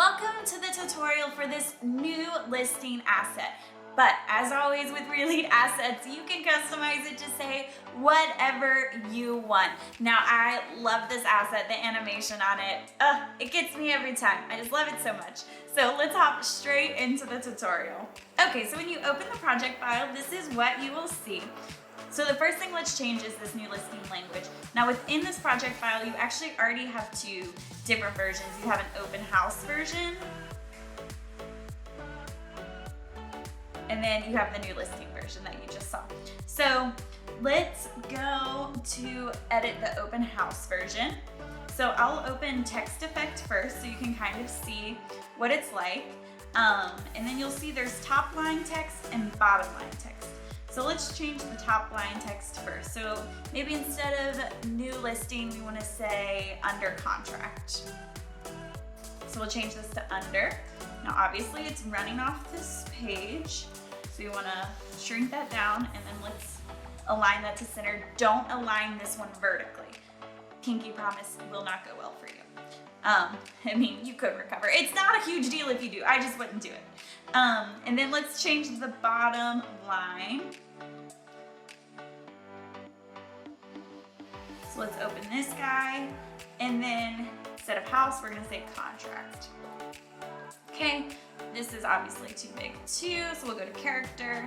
Welcome to the tutorial for this new listing asset. But as always with Realead assets, you can customize it to say whatever you want. Now I love this asset, the animation on it. It gets me every time. I just love it so much. So let's hop straight into the tutorial. Okay, so when you open the project file, this is what you will see. So the first thing let's change is this new listing language. Now within this project file, you actually already have two different versions. You have an open house version, and then you have the new listing version that you just saw. So let's go to edit the open house version. So I'll open text effect first so you can kind of see what it's like. And then you'll see there's top line text and bottom line text. So let's change the top line text first. So maybe instead of new listing, we want to say under contract. So we'll change this to under. Now obviously it's running off this page. So you want to shrink that down and then let's align that to center. Don't align this one vertically. Pinky promise will not go well for you. I mean, you could recover. It's not a huge deal if you do. I just wouldn't do it. And then let's change the bottom line. So let's open this guy. And then instead of house, we're gonna say contract. Okay, this is obviously too big too. So we'll go to character,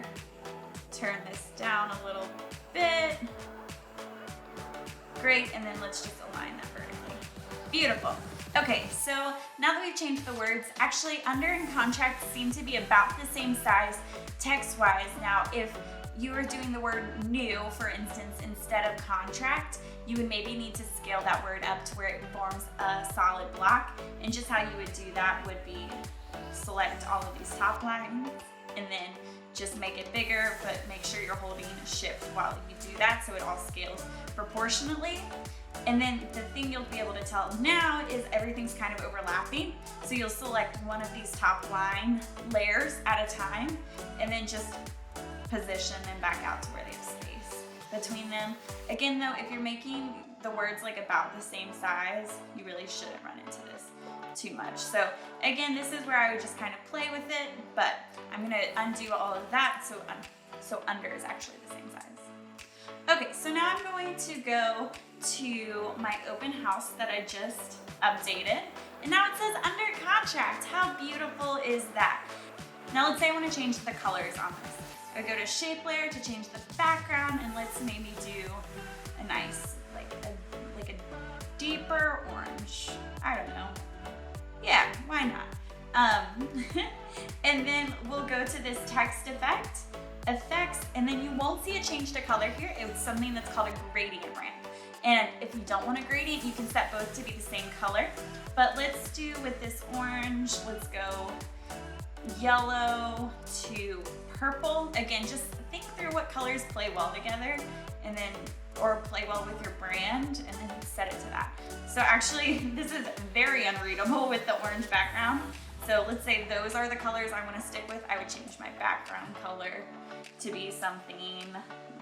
turn this down a little bit. Great, and then let's just align that vertically. Beautiful. Okay, so now that we've changed the words, actually under and contract seem to be about the same size text-wise. Now, if you were doing the word new, for instance, instead of contract, you would maybe need to scale that word up to where it forms a solid block. And just how you would do that would be select all of these top lines and then just make it bigger, but make sure you're holding shift while you do that so it all scales proportionately. And then the thing you'll be able to tell now is everything's kind of overlapping. So you'll select one of these top line layers at a time and then just position them back out to where they have space between them. Again though, if you're making the words like about the same size, you really shouldn't run into this too much. So again, this is where I would just kind of play with it, but I'm gonna undo all of that so under is actually the same size. Okay, so now I'm going to go to my open house that I just updated. And now it says under contract. How beautiful is that? Now let's say I want to change the colors on this. I go to shape layer to change the background and let's maybe do a nice, like a deeper orange. I don't know. Yeah, why not? And then we'll go to this text effects, and then you won't see a change to color here. It's something that's called a gradient ramp. And if you don't want a gradient, you can set both to be the same color. But let's do with this orange, let's go yellow to purple. Again, just think through what colors play well together and then, or play well with your brand and then set it to that. So actually, this is very unreadable with the orange background. So let's say those are the colors I want to stick with. I would change my background color to be something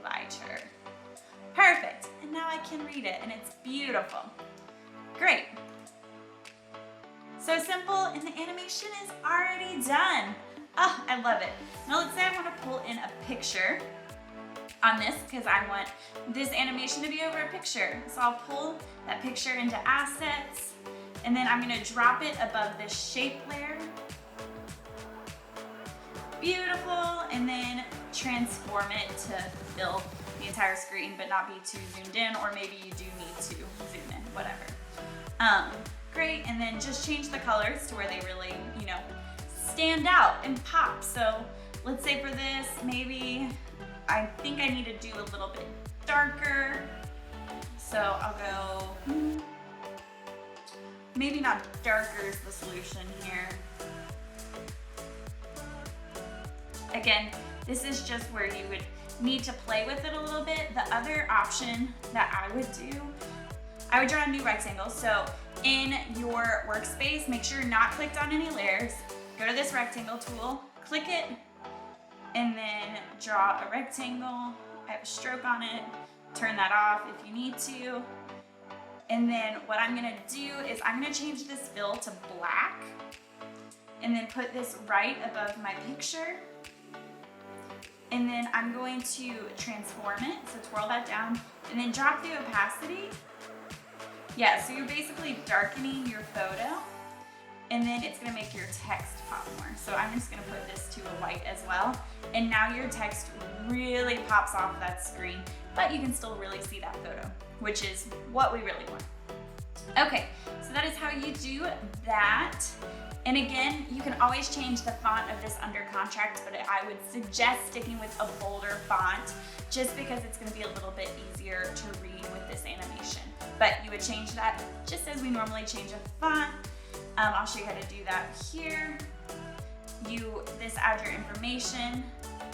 lighter. Perfect, and now I can read it and it's beautiful. Great. So simple and the animation is already done. Oh, I love it. Now let's say I want to pull in a picture on this because I want this animation to be over a picture. So I'll pull that picture into assets and then I'm going to drop it above this shape layer. Beautiful, and then transform it to fill the entire screen but not be too zoomed in, or maybe you do need to zoom in, whatever. Great, and then just change the colors to where they really, stand out and pop. So let's say for this, maybe I think I need to do a little bit darker. So I'll go, maybe not darker is the solution here. Again, this is just where you would need to play with it a little bit. The other option that I would do, I would draw a new rectangle. So in your workspace, make sure you're not clicked on any layers. Go to this rectangle tool, click it, and then draw a rectangle. I have a stroke on it. Turn that off if you need to. And then what I'm gonna do is I'm gonna change this fill to black. and then put this right above my picture. And then I'm going to transform it, so twirl that down, and then drop the opacity. Yeah, so you're basically darkening your photo, and then it's gonna make your text pop more. So I'm just gonna put this to a white as well. And now your text really pops off that screen, but you can still really see that photo, which is what we really want. Okay, so that is how you do that. And again, you can always change the font of this under contract, but I would suggest sticking with a bolder font just because it's gonna be a little bit easier to read with this animation. But you would change that just as we normally change a font. I'll show you how to do that here. This adds your information,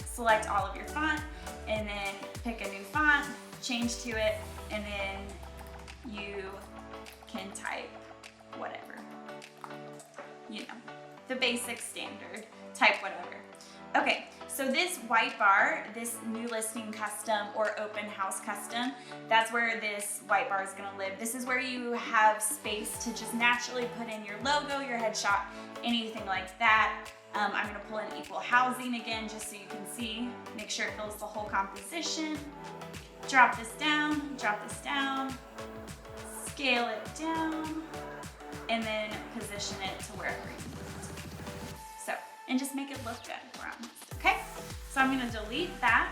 select all of your font, and then pick a new font, change to it, and then you can type whatever. You know, the basic standard, type whatever. Okay, so this white bar, this new listing custom or open house custom, that's where this white bar is gonna live. This is where you have space to just naturally put in your logo, your headshot, anything like that. I'm gonna pull in equal housing again, just so you can see. Make sure it fills the whole composition. Drop this down, scale it down, and then position it to wherever you need it. So, and just make it look good, we're honest, okay? So I'm gonna delete that.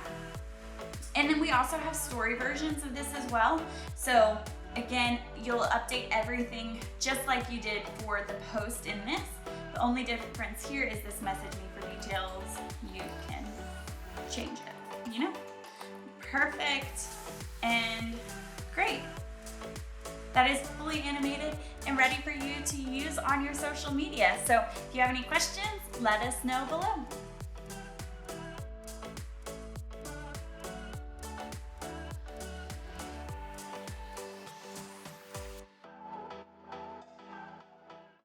And then we also have story versions of this as well. So again, you'll update everything just like you did for the post in this. The only difference here is this message me for details. You can change it, you know? Perfect and great. That is fully animated and ready for you to use on your social media. So if you have any questions, let us know below.